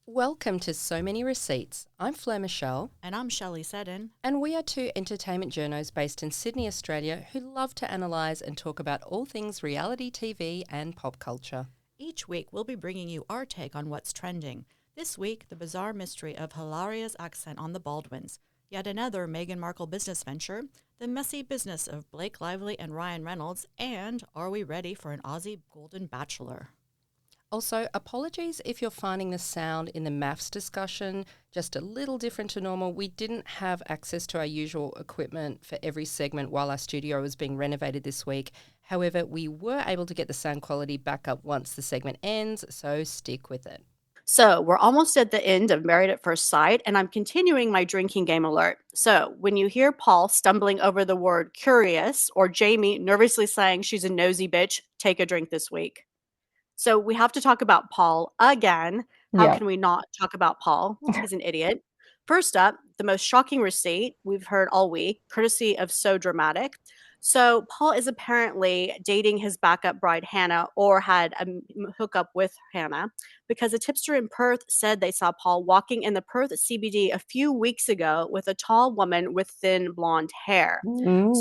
Welcome to So Many Receipts. I'm Fleur Michelle, And I'm Shelley Seddon. and we are two entertainment journos based in Sydney, Australia, who love to analyse and talk about all things reality TV and pop culture. Each week, we'll be bringing you our take on what's trending. This week, the bizarre mystery of Hilaria's accent on the Baldwins, yet another Meghan Markle business venture, the messy business of Blake Lively and Ryan Reynolds, and are we ready for an Aussie Golden Bachelor? Also, apologies if you're finding the sound in the MAFS discussion just a little different to normal. We didn't have access to our usual equipment for every segment while our studio was being renovated this week. However, we were able to get the sound quality back up once the segment ends, so stick with it. So we're almost at the end of Married at First Sight, and I'm continuing my drinking game alert. So when you hear Paul stumbling over the word curious or Jamie nervously saying she's a nosy bitch, take a drink this week. So we have to talk about Paul again. How Yeah. can we not talk about Paul? He's an idiot. First up, the most shocking receipt we've heard all week, courtesy of So Dramatic. So Paul is apparently dating his backup bride Hannah, or had a hookup with Hannah, because a tipster in Perth said they saw Paul walking in the Perth CBD a few weeks ago with a tall woman with thin blonde hair.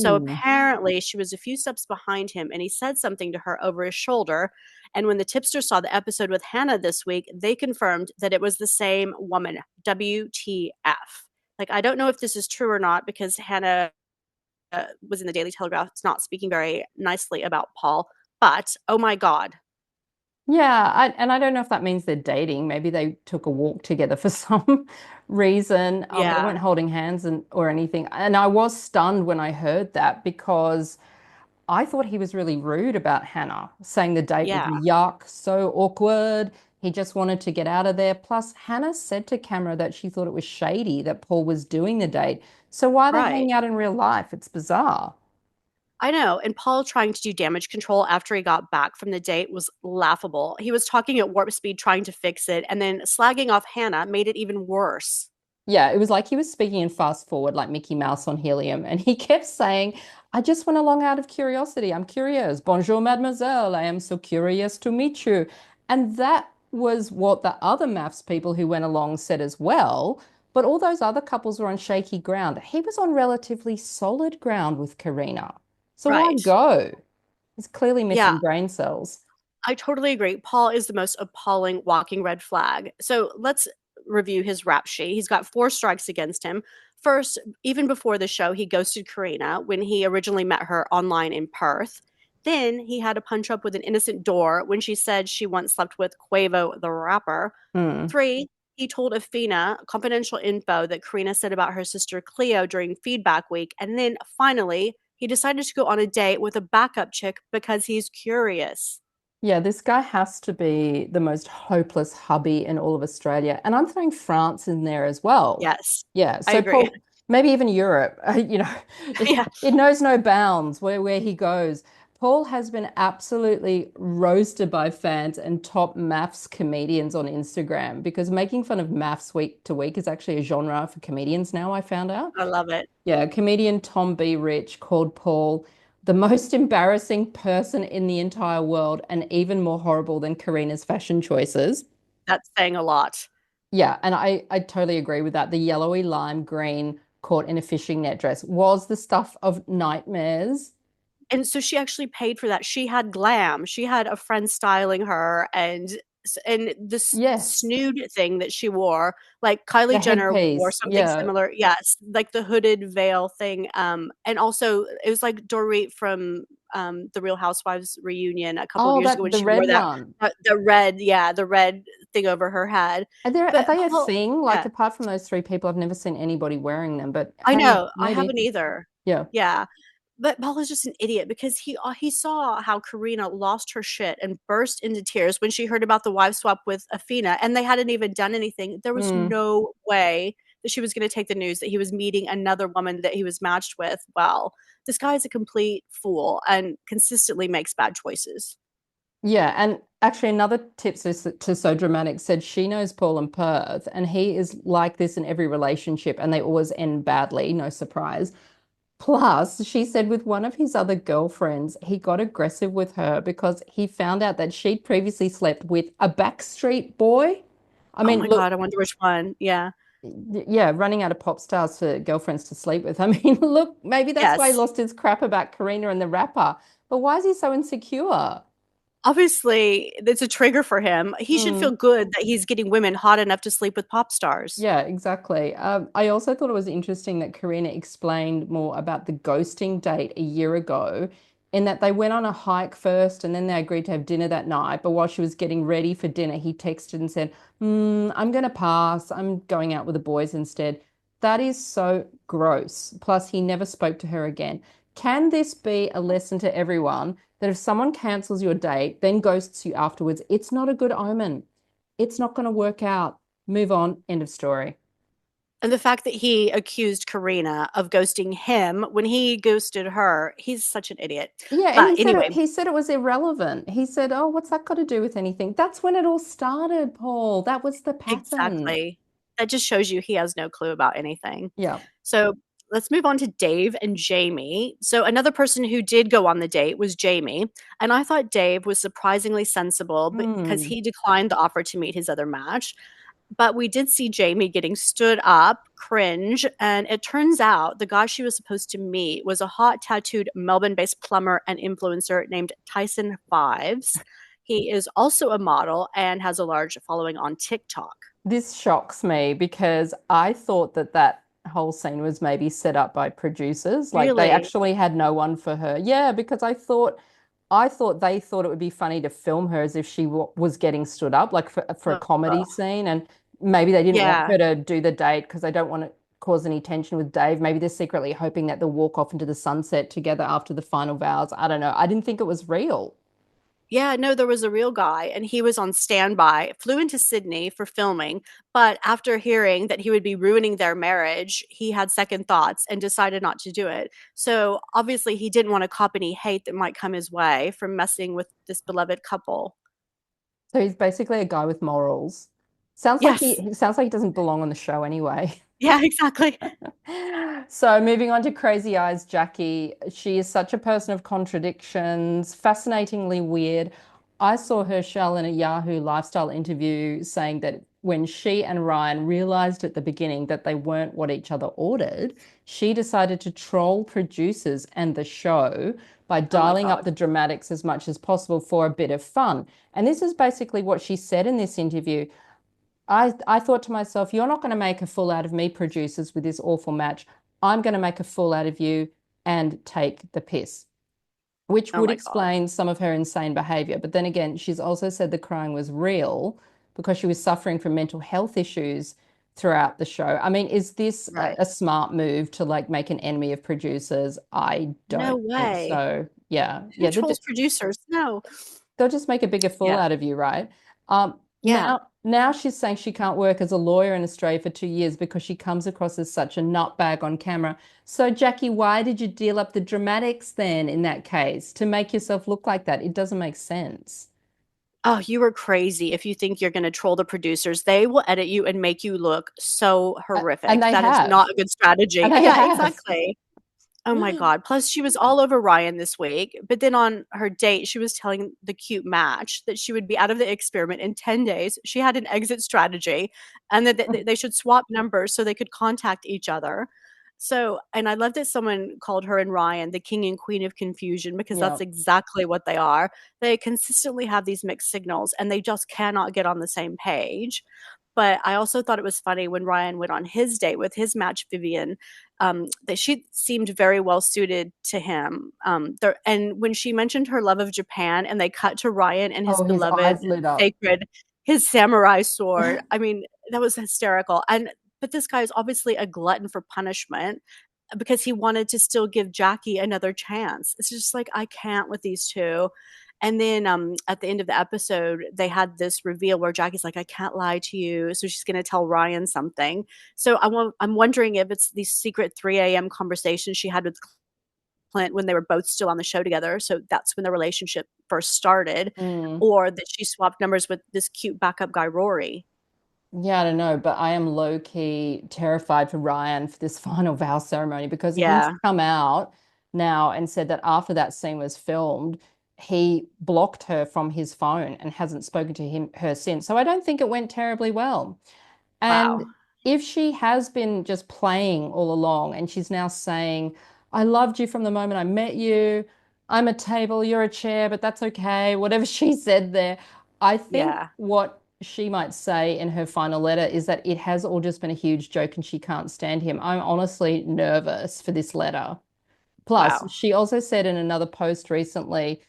So apparently she was a few steps behind him, and he said something to her over his shoulder. And when the tipster saw the episode with Hannah this week, they confirmed that it was the same woman. WTF. Like, I don't know if this is true or not, because Hannah was in the Daily Telegraph. It's not speaking very nicely about Paul, but oh my God. Yeah, I don't know if that means they're dating. Maybe they took a walk together for some reason. They Yeah, weren't holding hands or anything. And I was stunned when I heard that because I thought he was really rude about Hannah, saying the date was yeah, yuck, so awkward. He just wanted to get out of there. Plus, Hannah said to camera that she thought it was shady that Paul was doing the date. So why are they right. hanging out in real life? It's bizarre. I know. And Paul trying to do damage control after he got back from the date was laughable. He was talking at warp speed trying to fix it, and then slagging off Hannah made it even worse. Yeah, it was like he was speaking in fast forward, like Mickey Mouse on helium. And he kept saying, I just went along out of curiosity. I'm curious. Bonjour, mademoiselle. I am so curious to meet you. And that was what the other maths people who went along said as well. But all those other couples were on shaky ground. He was on relatively solid ground with Karina. So why Right. go? He's clearly Yeah, missing brain cells. I totally agree. Paul is the most appalling walking red flag. So let's review his rap sheet. He's got 4 strikes against him. First, even before the show, he ghosted Karina when he originally met her online in Perth. Then he had a punch up with an innocent door when she said she once slept with Quavo the rapper. Hmm. 3, he told Afina confidential info that Karina said about her sister Cleo during feedback week. And then finally, he decided to go on a date with a backup chick because he's curious. Yeah, this guy has to be the most hopeless hubby in all of Australia. And I'm throwing France in there as well. Yes, Yeah, I so agree. Paul, maybe even Europe, Yeah, it knows no bounds where he goes. Paul has been absolutely roasted by fans and top maths comedians on Instagram because making fun of maths week to week is actually a genre for comedians now, I found out. I love it. Yeah, comedian Tom B. Rich called Paul the most embarrassing person in the entire world and even more horrible than Karina's fashion choices. That's saying a lot. Yeah, and I totally agree with that. The yellowy lime green caught in a fishing net dress was the stuff of nightmares. And so she actually paid for that. She had glam. She had a friend styling her, and this Yes, snood thing that she wore, like the Kylie Jenner wore headpiece. something Yeah. similar. Yes, like the hooded veil thing. And also it was like Dorit from the Real Housewives reunion a couple of Oh, years ago that when the she wore red that one. the red, yeah, the red thing over her head. Are But they a Paul, thing? Like yeah, apart from those three people, I've never seen anybody wearing them, but I hey, know. I maybe. haven't either. Yeah. Yeah. But Paul is just an idiot because he saw how Karina lost her shit and burst into tears when she heard about the wife swap with Afina, and they hadn't even done anything. There was Mm. no way that she was going to take the news that he was meeting another woman that he was matched with. Well, this guy is a complete fool and consistently makes bad choices. Yeah, and actually another tip to So Dramatic said she knows Paul in Perth, and he is like this in every relationship, and they always end badly, no surprise. Plus, she said with one of his other girlfriends, he got aggressive with her because he found out that she'd previously slept with a Backstreet Boy. I Oh mean, my look, God, I wonder which one. Yeah. yeah, running out of pop stars for girlfriends to sleep with. I mean, look, maybe that's why he Yes. lost his crap about Karina and the rapper. But why is he so insecure? Obviously, it's a trigger for him. He should feel Mm. good that he's getting women hot enough to sleep with pop stars. Yeah, exactly. I also thought it was interesting that Karina explained more about the ghosting date a year ago, in that they went on a hike first and then they agreed to have dinner that night. But while she was getting ready for dinner, he texted and said, I'm going to pass. I'm going out with the boys instead. That is so gross. Plus, he never spoke to her again. Can this be a lesson to everyone that if someone cancels your date, then ghosts you afterwards, it's not a good omen? It's not going to work out. Move on. End of story. And the fact that he accused Karina of ghosting him when he ghosted her, he's such an idiot. Yeah, and But anyway, he said it was irrelevant. He said, "Oh, what's that got to do with anything?" That's when it all started, Paul. That was the pattern. exactly. That just shows you he has no clue about anything. Yeah. So let's move on to Dave and Jamie. So another person who did go on the date was Jamie. And I thought Dave was surprisingly sensible because Hmm. he declined the offer to meet his other match. But we did see Jamie getting stood up, cringe, and it turns out the guy she was supposed to meet was a hot tattooed Melbourne-based plumber and influencer named Tyson Fives. He is also a model and has a large following on TikTok. This shocks me because I thought that that whole scene was maybe set up by producers. Like they Really? actually had no one for her. Yeah, because I thought they thought it would be funny to film her as if she w was getting stood up, like for a comedy Ugh. scene, and maybe they didn't want Yeah. her to do the date because they don't want to cause any tension with Dave. Maybe they're secretly hoping that they'll walk off into the sunset together after the final vows. I don't know. I didn't think it was real. Yeah, no, there was a real guy and he was on standby, flew into Sydney for filming, but after hearing that he would be ruining their marriage, he had second thoughts and decided not to do it. So obviously he didn't want to cop any hate that might come his way from messing with this beloved couple. So he's basically a guy with morals. Yes. He sounds like he doesn't belong on the show anyway. Yeah, exactly. So moving on to Crazy Eyes Jackie, she is such a person of contradictions, fascinatingly weird. I saw her shell in a Yahoo lifestyle interview saying that when she and Ryan realized at the beginning that they weren't what each other ordered, she decided to troll producers and the show by Oh my dialing up God. the dramatics as much as possible for a bit of fun. And this is basically what she said in this interview. I thought to myself, you're not going to make a fool out of me, producers, with this awful match. I'm going to make a fool out of you and take the piss, which Oh would my God. explain some of her insane behavior. But then again, she's also said the crying was real because she was suffering from mental health issues throughout the show. I mean, is this Right. a smart move to like make an enemy of producers? I No don't think way. so. Yeah. Who Yeah. trolls producers? No. They'll just make a bigger fool Yeah. out of you, right? Yeah. Now she's saying she can't work as a lawyer in Australia for 2 years because she comes across as such a nutbag on camera. So, Jackie, why did you deal up the dramatics then in that case to make yourself look like that? It doesn't make sense. Oh, you are crazy if you think you're gonna troll the producers. They will edit you and make you look so And horrific. they That is have. not a good strategy. And they Yeah, have. exactly. Oh my God. Plus, she was all over Ryan this week, but then on her date, she was telling the cute match that she would be out of the experiment in 10 days. She had an exit strategy and that they should swap numbers so they could contact each other. So, and I love that someone called her and Ryan the king and queen of confusion because Yeah. that's exactly what they are. They consistently have these mixed signals and they just cannot get on the same page. But I also thought it was funny when Ryan went on his date with his match, Vivian, that she seemed very well suited to him. And when she mentioned her love of Japan and they cut to Ryan and his Oh, his beloved eyes lit up. sacred, his samurai sword, I mean, that was hysterical. But this guy is obviously a glutton for punishment because he wanted to still give Jackie another chance. It's just like, I can't with these two. And then at the end of the episode, they had this reveal where Jackie's like, I can't lie to you. So she's going to tell Ryan something. So I'm wondering if it's these secret 3 a.m. conversations she had with Clint when they were both still on the show together. So that's when the relationship first started, Mm. or that she swapped numbers with this cute backup guy, Rory. Yeah, I don't know, but I am low key terrified for Ryan for this final vow ceremony because he's Yeah. come out now and said that after that scene was filmed, he blocked her from his phone and hasn't spoken to her since. So I don't think it went terribly well. And Wow. if she has been just playing all along and she's now saying, I loved you from the moment I met you, I'm a table, you're a chair, but that's okay, whatever she said there, I think Yeah. what she might say in her final letter is that it has all just been a huge joke and she can't stand him. I'm honestly nervous for this letter. Plus, Wow. she also said in another post recently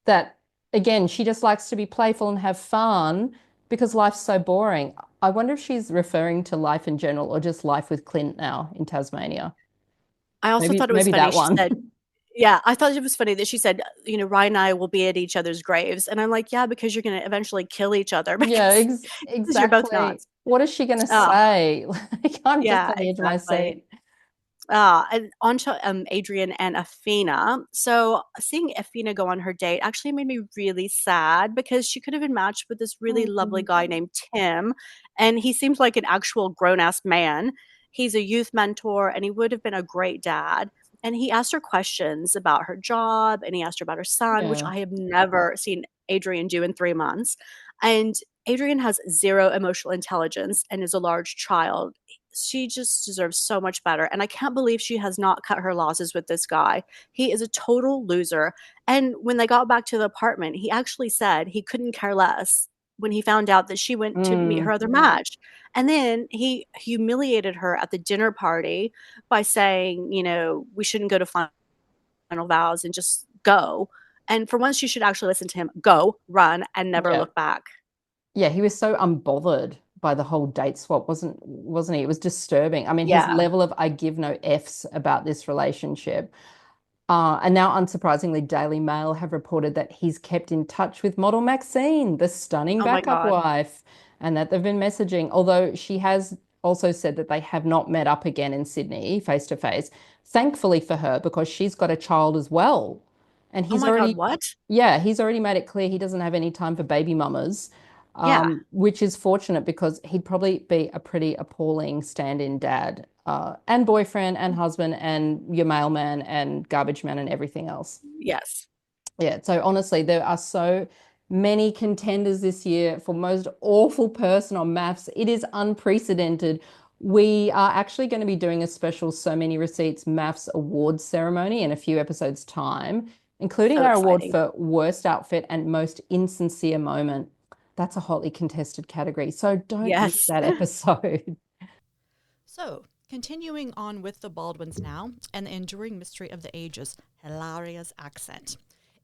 that, again, she just likes to be playful and have fun because life's so boring. I wonder if she's referring to life in general or just life with Clint now in Tasmania. I also Maybe thought it was maybe funny. that She one. said, yeah, I thought it was funny that she said, Ryan and I will be at each other's graves. And I'm like, yeah, because you're going to eventually kill each other Yeah, because you're both exactly. nuts. What is she going to Oh, say? Like, I'm just yeah, on the edge of my exactly. seat. And on to Adrian and Afina. So seeing Afina go on her date actually made me really sad because she could have been matched with this really lovely guy Mhm. named Tim, and he seems like an actual grown ass man. He's a youth mentor, and he would have been a great dad. And he asked her questions about her job, and he asked her about her son, which Yeah, I have never seen Adrian do in 3 months. And Adrian has zero emotional intelligence and is a large child. She just deserves so much better. And I can't believe she has not cut her losses with this guy. He is a total loser. And when they got back to the apartment, he actually said he couldn't care less when he found out that she went to meet her mm, other match. And then he humiliated her at the dinner party by saying, we shouldn't go to final vows and just go. And for once, you should actually listen to him. Go, run, and never yeah. look back. Yeah, he was so unbothered by the whole date swap, wasn't he? It was disturbing. I mean, his Yeah. level of I give no Fs about this relationship. And now, unsurprisingly, Daily Mail have reported that he's kept in touch with model Maxine, the stunning Oh my backup God. wife, and that they've been messaging. Although she has also said that they have not met up again in Sydney face to face. Thankfully for her, because she's got a child as well. And Oh he's my God. already, What? yeah, he's already made it clear he doesn't have any time for baby mamas, Yeah. which is fortunate because he'd probably be a pretty appalling stand-in dad, and boyfriend and husband and your mailman and garbage man and everything else. Yes. Yeah, so honestly, there are so many contenders this year for most awful person on MAFS. It is unprecedented. We are actually going to be doing a special So Many Receipts MAFS awards ceremony in a few episodes' time, including So our award exciting. for worst outfit and most insincere moment. That's a hotly contested category, so don't miss Yes. that episode. So, continuing on with the Baldwins now, and the enduring mystery of the ages, Hilaria's accent.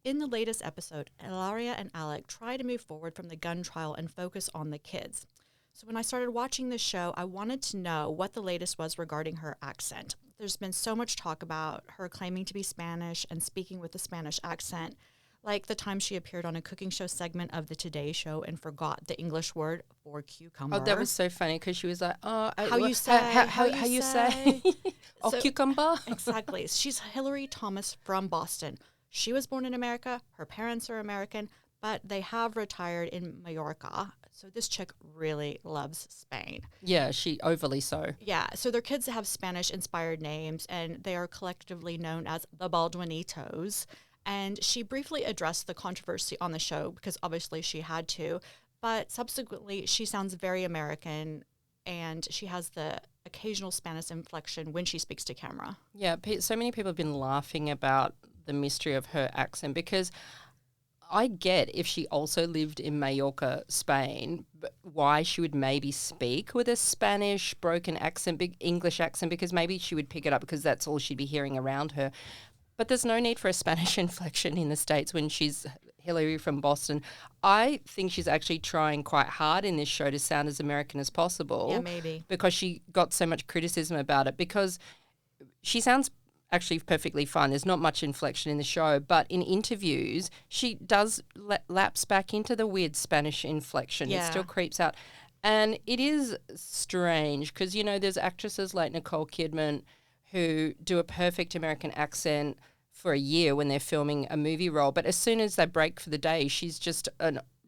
In the latest episode, Hilaria and Alec try to move forward from the gun trial and focus on the kids. So when I started watching this show, I wanted to know what the latest was regarding her accent. There's been so much talk about her claiming to be Spanish and speaking with a Spanish accent, like the time she appeared on a cooking show segment of the Today Show and forgot the English word for Oh, that cucumber. was so funny because she was like, "Oh, How you say, how you how you say. say, oh, So cucumber." exactly. She's Hilary Thomas from Boston. She was born in America. Her parents are American, but they have retired in Mallorca. So this chick really loves Spain. Yeah, she overly so. Yeah, so their kids have Spanish-inspired names, and they are collectively known as the Baldwinitos. And she briefly addressed the controversy on the show because obviously she had to, but subsequently she sounds very American, and she has the occasional Spanish inflection when she speaks to camera. Yeah, so many people have been laughing about the mystery of her accent because I get if she also lived in Mallorca, Spain, but why she would maybe speak with a Spanish broken accent, big English accent, because maybe she would pick it up because that's all she'd be hearing around her. But there's no need for a Spanish inflection in the States when she's Hilary from Boston. I think she's actually trying quite hard in this show to sound as American as Yeah, possible maybe. because she got so much criticism about it because she sounds actually perfectly fine. There's not much inflection in the show, but in interviews, she does lapse back into the weird Spanish inflection. It still Yeah. creeps out. And it is strange because, there's actresses like Nicole Kidman who do a perfect American accent for a year when they're filming a movie role. But as soon as they break for the day, she's just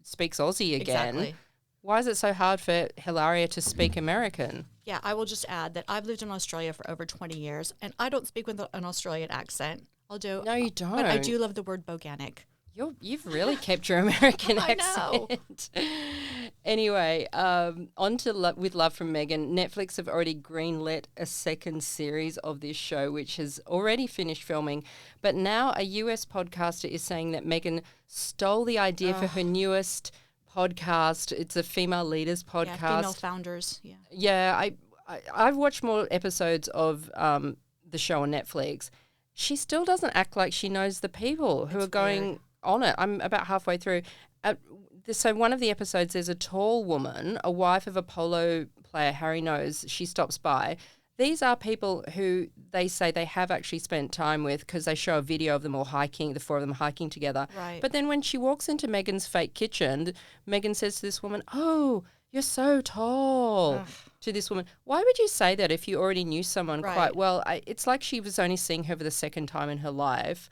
speaks Aussie again. Exactly. Why is it so hard for Hilaria to speak American? Yeah, I will just add that I've lived in Australia for over 20 years, and I don't speak with an Australian accent. I'll do. No, you But I don't. do love the word boganic. You've really kept your American I know. accent. Anyway, on to With Love from Meghan. Netflix have already greenlit a second series of this show, which has already finished filming. But now a US podcaster is saying that Meghan stole the idea for her newest podcast. It's a female leaders podcast. Yeah, female founders. Yeah. Yeah, I've watched more episodes of the show on Netflix. She still doesn't act like she knows the people who are going on it. I'm about halfway through. So one of the episodes, there's a tall woman, a wife of a polo player Harry knows. She stops by. These are people who they say they have actually spent time with because they show a video of them all hiking, the four of them hiking together. Right. But then when she walks into Meghan's fake kitchen, Meghan says to this woman, "Oh, you're so tall." To this woman. Why would you say that if you already knew someone quite well? It's like she was only seeing her for the second time in her life.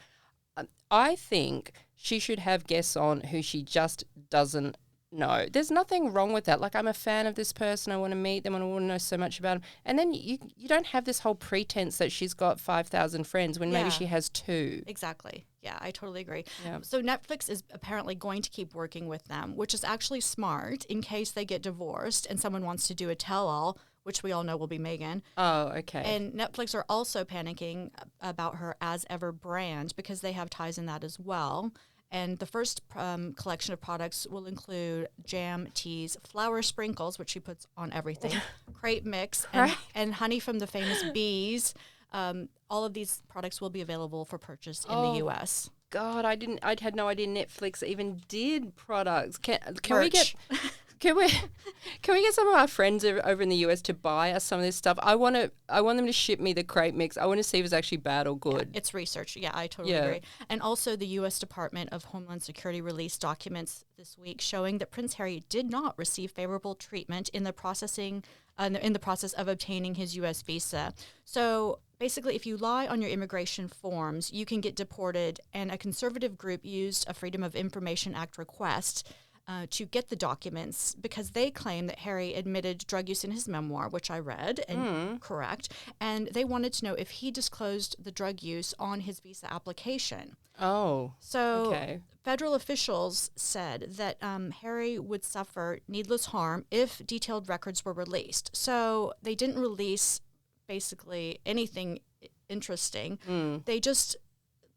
I think she should have guests on who she just doesn't know. There's nothing wrong with that. Like, I'm a fan of this person. I want to meet them and I want to know so much about them. And then you don't have this whole pretense that she's got 5,000 friends when maybe she has 2. Exactly. Yeah, I totally agree. Yeah. So Netflix is apparently going to keep working with them, which is actually smart in case they get divorced and someone wants to do a tell-all, which we all know will be Meghan. Oh, okay. And Netflix are also panicking about her As Ever brand because they have ties in that as well. And the first collection of products will include jam, teas, flour sprinkles, which she puts on everything, crepe mix, and honey from the famous bees. All of these products will be available for purchase in the U.S. God, I had no idea Netflix even did products. Can we Merch. get can we get some of our friends over in the US to buy us some of this stuff? I want them to ship me the crepe mix. I want to see if it's actually bad or good. It's research. Yeah, I totally agree. And also the U.S. Department of Homeland Security released documents this week showing that Prince Harry did not receive favorable treatment in the process of obtaining his U.S. visa. So basically, if you lie on your immigration forms, you can get deported, and a conservative group used a Freedom of Information Act request to get the documents because they claim that Harry admitted drug use in his memoir, which I read, and correct, and they wanted to know if he disclosed the drug use on his visa application. Oh, So okay. federal officials said that Harry would suffer needless harm if detailed records were released. So they didn't release basically anything interesting. They just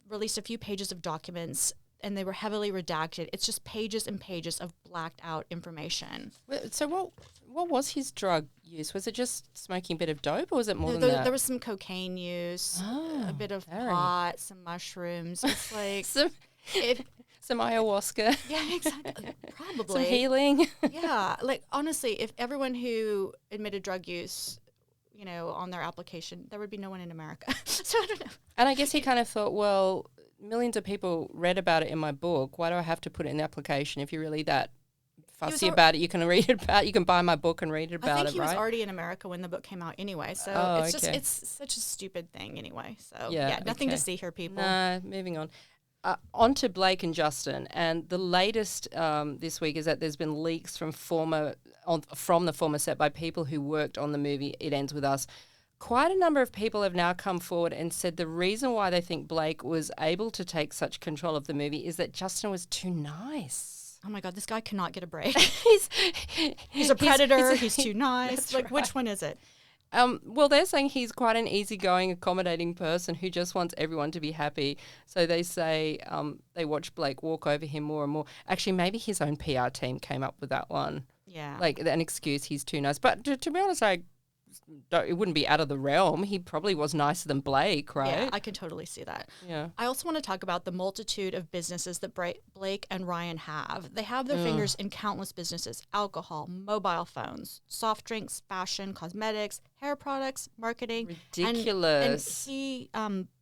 released a few pages of documents, and they were heavily redacted. It's just pages and pages of blacked out information. So what was his drug use? Was it just smoking a bit of dope, or was it more than there, that? There was some cocaine use, a bit of pot, some mushrooms. It's like some ayahuasca. Yeah, exactly. Probably Some healing. Yeah, like honestly, if everyone who admitted drug use, on their application, there would be no one in America. So I don't know. And I guess he kind of thought, well, millions of people read about it in my book. Why do I have to put it in the application? If you're really that fussy about it, you can read it about. You can buy my book and read it about it, right? I think he was already in America when the book came out anyway. So it's such a stupid thing anyway. So nothing to see here, people. Nah, moving on. On to Blake and Justin, and the latest this week is that there's been leaks from the former set by people who worked on the movie It Ends With Us. Quite a number of people have now come forward and said the reason why they think Blake was able to take such control of the movie is that Justin was too nice. Oh my God, this guy cannot get a break. he's a predator. He's too nice. Like, which one is it? Well, they're saying he's quite an easygoing, accommodating person who just wants everyone to be happy. So they say they watch Blake walk over him more and more. Actually, maybe his own PR team came up with that one. Yeah. Like an excuse, he's too nice. But to be honest, it wouldn't be out of the realm. He probably was nicer than Blake, right? Yeah, I can totally see that. Yeah. I also want to talk about the multitude of businesses that Blake and Ryan have. They have their fingers in countless businesses: alcohol, mobile phones, soft drinks, fashion, cosmetics, hair products, marketing. Ridiculous. And he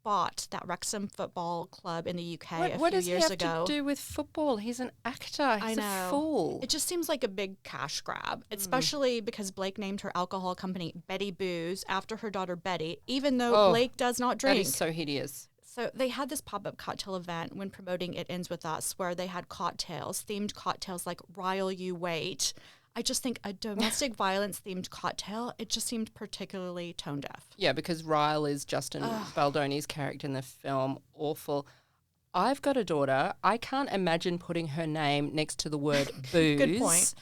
bought that Wrexham Football Club in the UK a few years ago. What does he have to do with football? He's an actor. He's a fool. It just seems like a big cash grab, especially because Blake named her alcohol company Betty Booze after her daughter Betty, even though Blake does not drink. That is so hideous. So they had this pop-up cocktail event when promoting It Ends With Us where they had themed cocktails like Rile You Wait. I just think a domestic violence themed cocktail, it just seemed particularly tone deaf. Yeah, because Ryle is Justin Baldoni's character in the film. Awful. I've got a daughter. I can't imagine putting her name next to the word booze. Good point.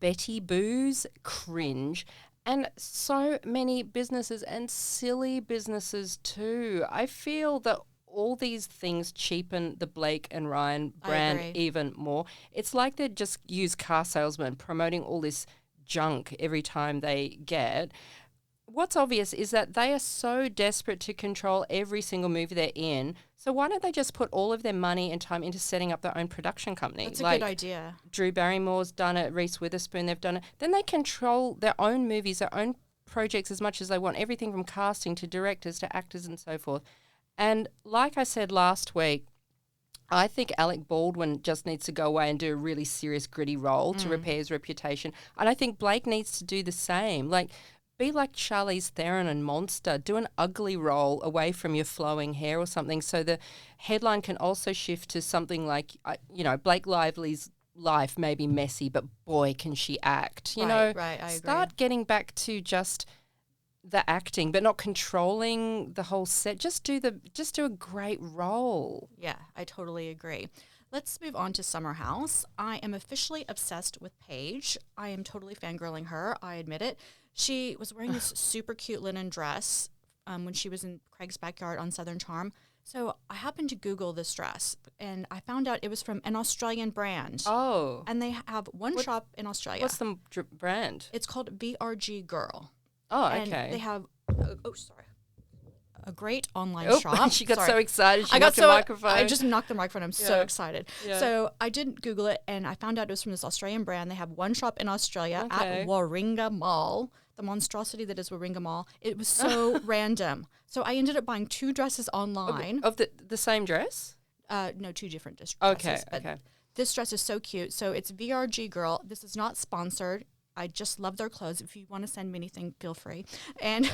Betty Booze, cringe. And so many businesses and silly businesses too. I feel that all these things cheapen the Blake and Ryan brand agree. even more. It's like they just use car salesmen promoting all this junk every time they get. What's obvious is that they are so desperate to control every single movie they're in. So why don't they just put all of their money and time into setting up their own production company? That's a good idea. Drew Barrymore's done it, Reese Witherspoon, they've done it. Then they control their own movies, their own projects as much as they want, everything from casting to directors to actors and so forth. And like I said last week, I think Alec Baldwin just needs to go away and do a really serious, gritty role to repair his reputation. And I think Blake needs to do the same. Like, be like Charlize Theron and Monster. Do an ugly role away from your flowing hair or something so the headline can also shift to something like, Blake Lively's life may be messy, but boy, can she act. Right, I agree. Start getting back to just the acting, but not controlling the whole set. Just do a great role. Yeah, I totally agree. Let's move on to Summer House. I am officially obsessed with Paige. I am totally fangirling her. I admit it. She was wearing this super cute linen dress when she was in Craig's backyard on Southern Charm. So I happened to Google this dress, and I found out it was from an Australian brand. Oh. And they have one shop in Australia. What's the brand? It's called VRG Girl. Oh, And okay. they have, a great online shop. She got Sorry. so excited. She I got knocked the so microphone. I just knocked the microphone. I'm so Yeah. excited. Yeah. So I didn't Google it, and I found out it was from this Australian brand. They have one shop in Australia Okay. at Warringah Mall. The monstrosity that is Warringah Mall. It was so random. So I ended up buying 2 dresses online. Of the same dress? No, 2 different dresses. Okay, but okay. This dress is so cute. So it's VRG Girl. This is not sponsored. I just love their clothes. If you want to send me anything, feel free. And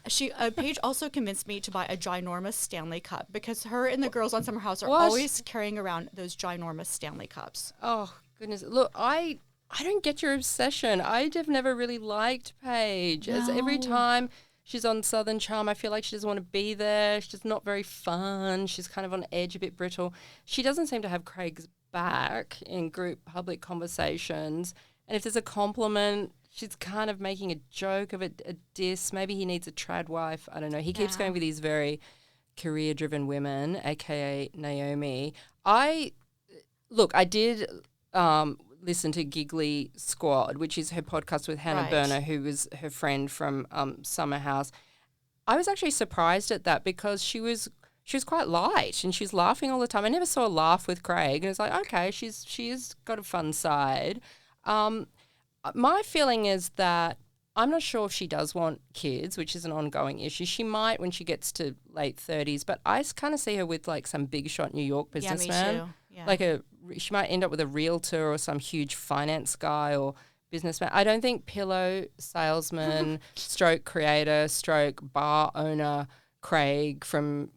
Paige also convinced me to buy a ginormous Stanley Cup because her and the girls on Summer House are always carrying around those ginormous Stanley Cups. Oh, goodness. Look, I don't get your obsession. I have never really liked Paige. As every time she's on Southern Charm, I feel like she doesn't want to be there. She's just not very fun. She's kind of on edge, a bit brittle. She doesn't seem to have Craig's back in group public conversations. And if there's a compliment, she's kind of making a joke of it, a diss. Maybe he needs a trad wife. I don't know. He keeps going with these very career-driven women, a.k.a. Naomi. I did listen to Giggly Squad, which is her podcast with Hannah Berner, who was her friend from Summer House. I was actually surprised at that because she was quite light and she was laughing all the time. I never saw her laugh with Craig, and it's like, okay, she has got a fun side. My feeling is that I'm not sure if she does want kids, which is an ongoing issue. She might when she gets to late 30s, but I kind of see her with like some big shot New York businessman. Yeah, me too. Yeah. Like she might end up with a realtor or some huge finance guy or businessman. I don't think pillow salesman, stroke creator, stroke bar owner Craig from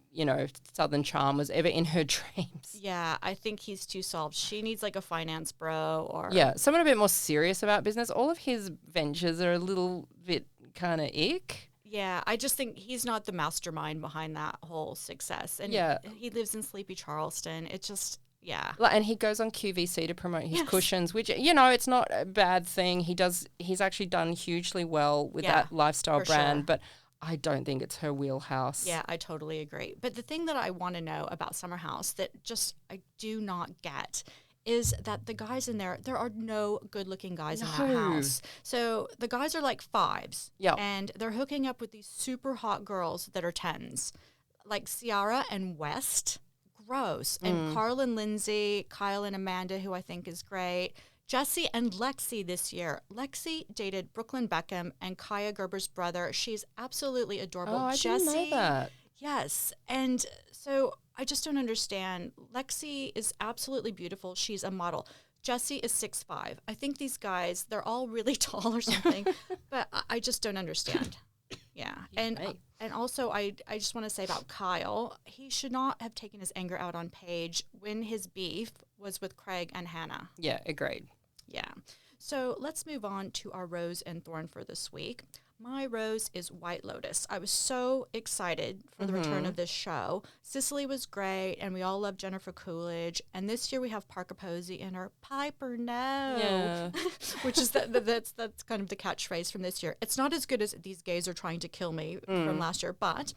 Southern Charm was ever in her dreams. Yeah, I think he's too soft. She needs like a finance bro or... Yeah, someone a bit more serious about business. All of his ventures are a little bit kind of ick. Yeah, I just think he's not the mastermind behind that whole success. And he lives in Sleepy Charleston. It's just, yeah. And he goes on QVC to promote his cushions, which, it's not a bad thing. He's actually done hugely well with that lifestyle brand, but I don't think it's her wheelhouse. Yeah, I totally agree. But the thing that I want to know about Summer House that just I do not get is that the guys in there are no good-looking guys in that house. So the guys are like 5s. Yeah. And they're hooking up with these super hot girls that are 10s. Like Ciara and West. Gross. And Carl and Lindsay, Kyle and Amanda, who I think is great. Jessie and Lexi this year. Lexi dated Brooklyn Beckham and Kaya Gerber's brother. She's absolutely adorable. Oh, I didn't know that. Yes. And so I just don't understand. Lexi is absolutely beautiful. She's a model. Jessie is 6'5". I think these guys, they're all really tall or something, but I just don't understand. Yeah. And also I just want to say about Kyle, he should not have taken his anger out on Paige when his beef was with Craig and Hannah. Yeah, agreed. Yeah. So let's move on to our rose and thorn for this week. My rose is White Lotus. I was so excited for the return of this show. Cicely was great, and we all love Jennifer Coolidge. And this year we have Parker Posey and her Piper No, which is that's kind of the catchphrase from this year. It's not as good as These Gays Are Trying to Kill Me from last year, but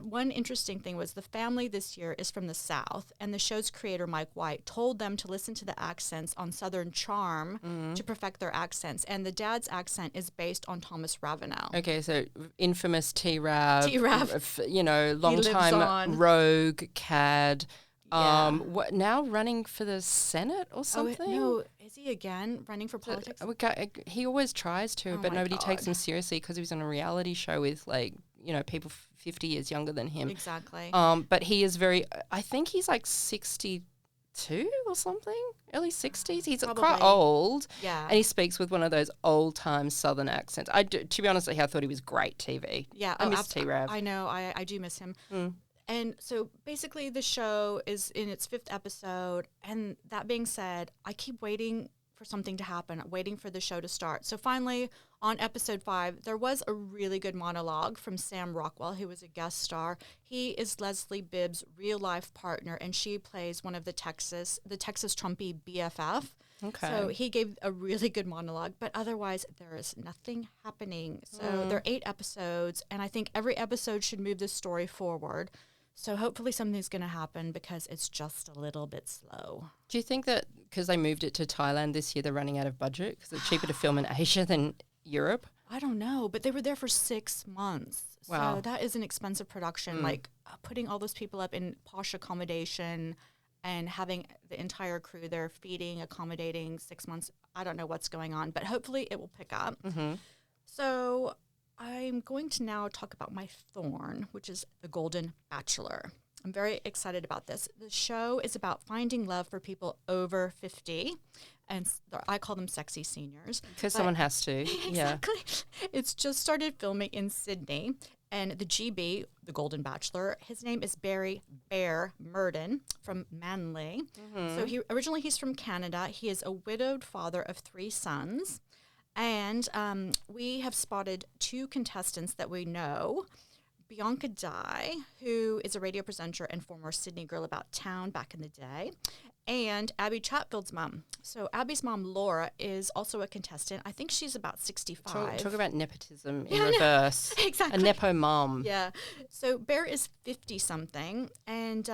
one interesting thing was the family this year is from the South, and the show's creator, Mike White, told them to listen to the accents on Southern Charm to perfect their accents. And the dad's accent is based on Thomas Ravenel. Okay, so infamous T-Rav, T-Rav. Long time rogue cad. Yeah. What now running for the Senate or something? No, is he again running for politics? He always tries to, but nobody takes him God. seriously because he was on a reality show with people 50 years younger than him. Exactly. But he is I think he's like 62 or something, early 60s. He's Probably. quite old. Yeah. And he speaks with one of those old-time Southern accents. To be honest, I thought he was great TV. Yeah. I miss T-Rav. I know. I do miss him. And so basically the show is in its 5th episode. And that being said, I keep waiting for something to happen, waiting for the show to start. So finally, on episode 5, there was a really good monologue from Sam Rockwell, who was a guest star. He is Leslie Bibb's real-life partner, and she plays one of the Texas Trumpy BFF. Okay. So he gave a really good monologue, but otherwise there is nothing happening. So there are 8 episodes, and I think every episode should move the story forward. So hopefully something's going to happen because it's just a little bit slow. Do you think that because they moved it to Thailand this year, they're running out of budget because it's cheaper to film in Asia than Europe? I don't know, but they were there for 6 months. Wow. So that is an expensive production, like putting all those people up in posh accommodation and having the entire crew there feeding, accommodating 6 months. I don't know what's going on, but hopefully it will pick up. So I'm going to now talk about my thorn, which is The Golden Bachelor. I'm very excited about this. The show is about finding love for people over 50, and I call them sexy seniors. Because someone has to. Exactly. It's just started filming in Sydney, and the GB, The Golden Bachelor, his name is Barry Bear Murden from Manly. So he's from Canada. He is a widowed father of 3 sons. And we have spotted 2 contestants that we know. Bianca Dye, who is a radio presenter and former Sydney Girl About Town back in the day, and Abby Chatfield's mom. So Abby's mom, Laura, is also a contestant. I think she's about 65. Talk about nepotism in reverse. Exactly. A nepo mom. Yeah. So Bear is 50-something, and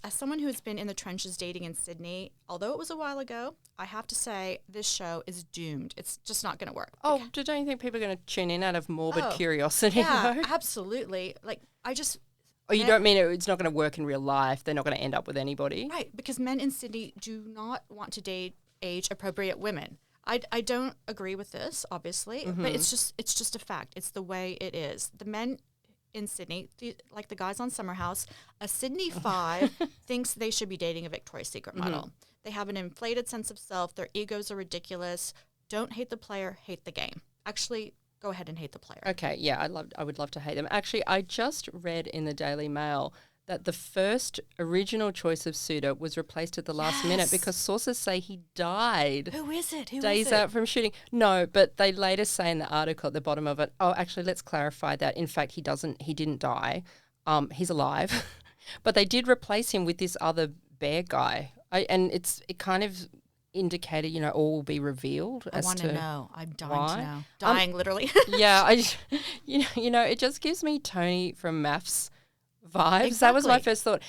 as someone who has been in the trenches dating in Sydney, although it was a while ago, I have to say this show is doomed. It's just not going to work. Oh, don't you think people are going to tune in out of morbid curiosity? Yeah, though? absolutely. Like, I just... Oh, you don't mean it's not going to work in real life? They're not going to end up with anybody? Right, because men in Sydney do not want to date age-appropriate women. I don't agree with this, obviously, but it's just a fact. It's the way it is. The men in Sydney, like the guys on Summer House, a Sydney 5 thinks they should be dating a Victoria's Secret model. They have an inflated sense of self. Their egos are ridiculous. Don't hate the player, hate the game. Actually, go ahead and hate the player. Okay, yeah, I would love to hate them. Actually, I just read in the Daily Mail that the first original choice of suitor was replaced at the last minute because sources say he died. Who is it? Days out from shooting. No, but they later say in the article at the bottom of it, actually, let's clarify that. In fact, he didn't die. He's alive. But they did replace him with this other bear guy. It kind of indicated, all will be revealed. I want to know. I'm dying why. to know. Dying, literally. Yeah, it just gives me Tony from MAFS vibes. Exactly. That was my first thought.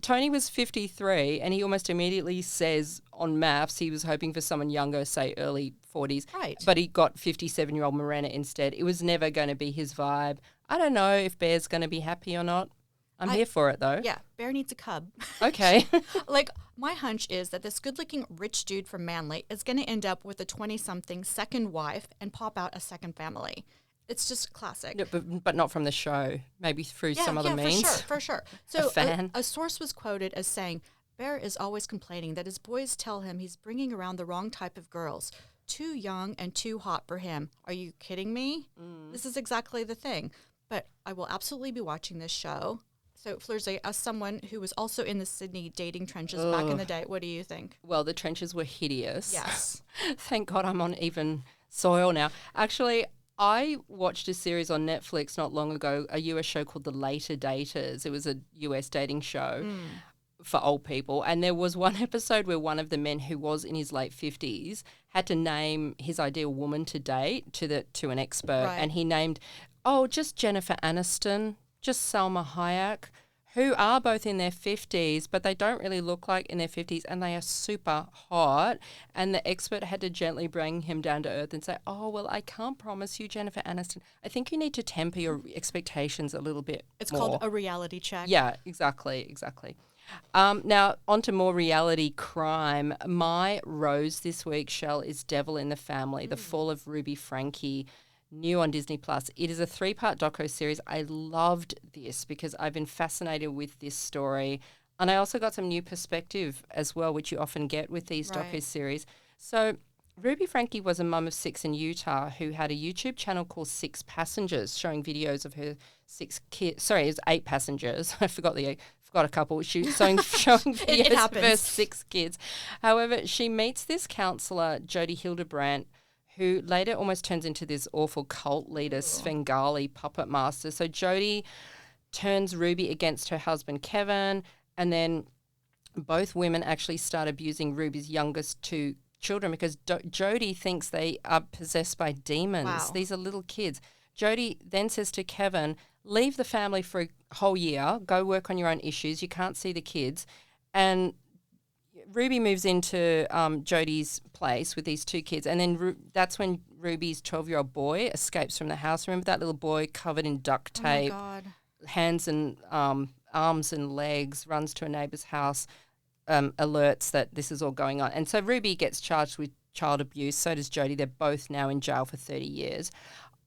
Tony was 53, and he almost immediately says on MAFS he was hoping for someone younger, say early 40s. Right. But he got 57-year-old Morena instead. It was never going to be his vibe. I don't know if Bear's going to be happy or not. I'm here for it, though. Yeah, Bear needs a cub. Okay. Like, my hunch is that this good-looking rich dude from Manly is going to end up with a 20-something second wife and pop out a second family. It's just classic. No, but not from the show. Maybe through some other means. For sure. So fan. A source was quoted as saying, Bear is always complaining that his boys tell him he's bringing around the wrong type of girls. Too young and too hot for him. Are you kidding me? This is exactly the thing. But I will absolutely be watching this show. So, Fleur, as someone who was also in the Sydney dating trenches back in the day, what do you think? Well, the trenches were hideous. Yes. Thank God I'm on even soil now. Actually, I watched a series on Netflix not long ago, a US show called The Later Daters. It was a US dating show for old people. And there was one episode where one of the men who was in his late 50s had to name his ideal woman to date to an expert. Right. And he named, just Jennifer Aniston, just Salma Hayek, who are both in their 50s, but they don't really look like in their 50s, and they are super hot. And the expert had to gently bring him down to earth and say, well, I can't promise you Jennifer Aniston. I think you need to temper your expectations a little bit It's more. called a reality check. Yeah, exactly. Now, on to more reality crime. My rose this week, Shell, is Devil in the Family, The Fall of Ruby Frankie, new on Disney+. It is a 3-part doco-series. I loved this because I've been fascinated with this story. And I also got some new perspective as well, which you often get with these doco-series. So Ruby Frankie was a mum of 6 in Utah who had a YouTube channel called 6 Passengers, showing videos of her 6 kids. Sorry, it was 8 passengers. I forgot a couple. She was showing videos of her 6 kids. However, she meets this counsellor, Jody Hildebrandt, who later almost turns into this awful cult leader, Svengali puppet master. So Jody turns Ruby against her husband, Kevin, and then both women actually start abusing Ruby's youngest 2 children because Jody thinks they are possessed by demons. Wow. These are little kids. Jody then says to Kevin, leave the family for a whole year, go work on your own issues. You can't see the kids. And Ruby moves into Jody's place with these 2 kids, and then that's when Ruby's 12-year-old boy escapes from the house. Remember that little boy covered in duct tape, hands and arms and legs, runs to a neighbour's house, alerts that this is all going on. And so Ruby gets charged with child abuse, so does Jody. They're both now in jail for 30 years.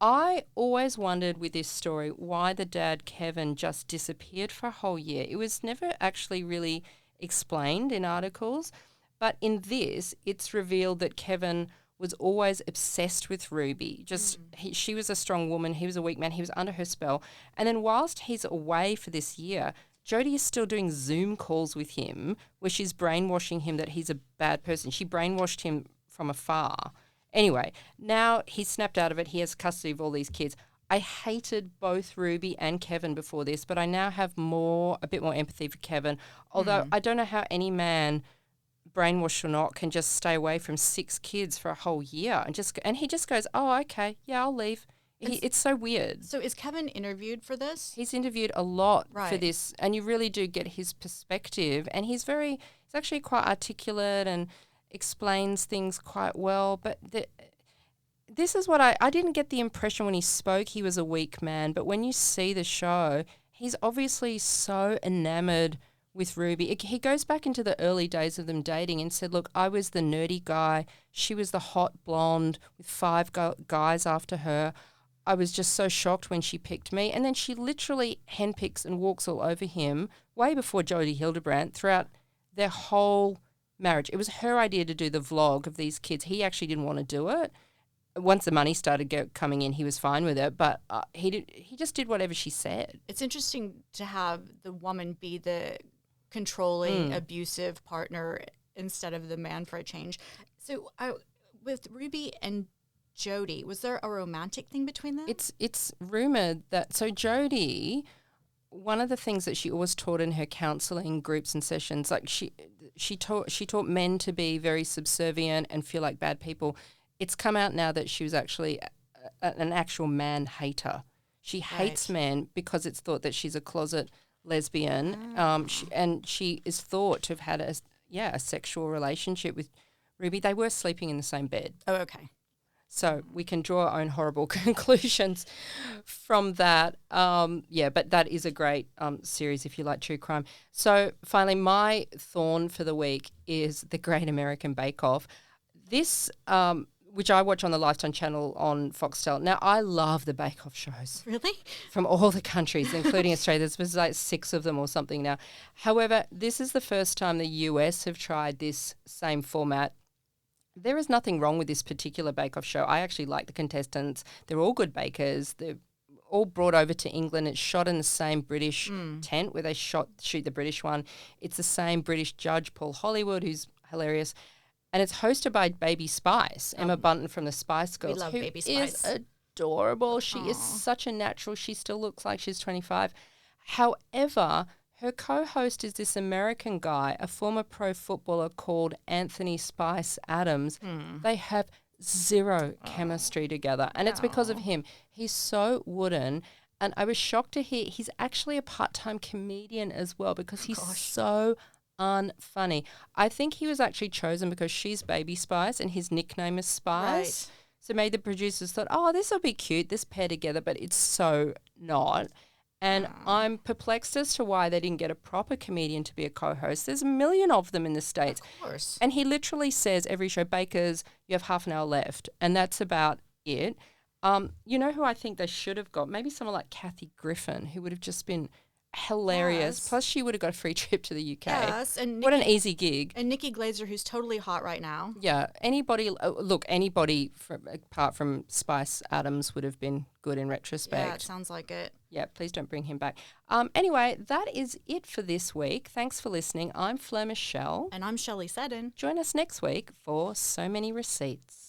I always wondered with this story why the dad, Kevin, just disappeared for a whole year. It was never actually really explained in articles, but in this, it's revealed that Kevin was always obsessed with Ruby. She was a strong woman, he was a weak man, he was under her spell. And then whilst he's away for this year, Jody is still doing Zoom calls with him where she's brainwashing him that he's a bad person. She brainwashed him from afar. Anyway, now he's snapped out of it. He has custody of all these kids. I hated both Ruby and Kevin before this, but I now have a bit more empathy for Kevin. Although I don't know how any man, brainwashed or not, can just stay away from 6 kids for a whole year and he just goes, okay, yeah, I'll leave. It's so weird. So is Kevin interviewed for this? He's interviewed a lot for this, and you really do get his perspective. And he's actually quite articulate and explains things quite well. But this is what I didn't get the impression when he spoke he was a weak man, but when you see the show, he's obviously so enamored with Ruby. He goes back into the early days of them dating and said, look, I was the nerdy guy. She was the hot blonde with 5 guys after her. I was just so shocked when she picked me. And then she literally handpicks and walks all over him way before Jody Hildebrandt throughout their whole marriage. It was her idea to do the vlog of these kids. He actually didn't want to do it. Once the money started coming in, he was fine with it, but he just did whatever she said. It's interesting to have the woman be the controlling, abusive partner instead of the man for a change. So with Ruby and Jody, was there a romantic thing between them? It's rumored that Jody, one of the things that she always taught in her counseling groups and sessions, like she taught men to be very subservient and feel like bad people. It's come out now that she was actually an actual man hater. She hates men because it's thought that she's a closet lesbian. She is thought to have had a sexual relationship with Ruby. They were sleeping in the same bed. Oh, okay. So we can draw our own horrible conclusions from that. But that is a great series if you like true crime. So finally, my thorn for the week is The Great American Bake Off. This, which I watch on the Lifetime channel on Foxtel. Now, I love the Bake Off shows. Really? From all the countries, including Australia. There's like 6 of them or something now. However, this is the first time the US have tried this same format. There is nothing wrong with this particular Bake Off show. I actually like the contestants. They're all good bakers. They're all brought over to England. It's shot in the same British tent where they shoot the British one. It's the same British judge, Paul Hollywood, who's hilarious. And it's hosted by Baby Spice, Emma Bunton from the Spice Girls, we love who Baby Spice. is adorable. She is such a natural. She still looks like she's 25. However, her co-host is this American guy, a former pro footballer called Anthony Spice Adams. They have zero chemistry together, and it's because of him. He's so wooden, and I was shocked to hear he's actually a part-time comedian as well because he's so unfunny. I think he was actually chosen because she's Baby Spice and his nickname is Spice. Right. So maybe the producers thought, oh, this will be cute, this pair together, but it's so not. And I'm perplexed as to why they didn't get a proper comedian to be a co-host. There's a million of them in the States. Of course. And he literally says every show, Bakers, you have half an hour left. And that's about it. You know who I think they should have got? Maybe someone like Kathy Griffin, who would have just been hilarious. Yes. Plus, she would have got a free trip to the UK. Yes, and What an easy gig. And Nikki Glazer, who's totally hot right now. Yeah, anybody apart from Spice Adams would have been good in retrospect. Yeah, it sounds like it. Yeah, please don't bring him back. Anyway, that is it for this week. Thanks for listening. I'm Fleur Michelle. And I'm Shelley Seddon. Join us next week for So Many Receipts.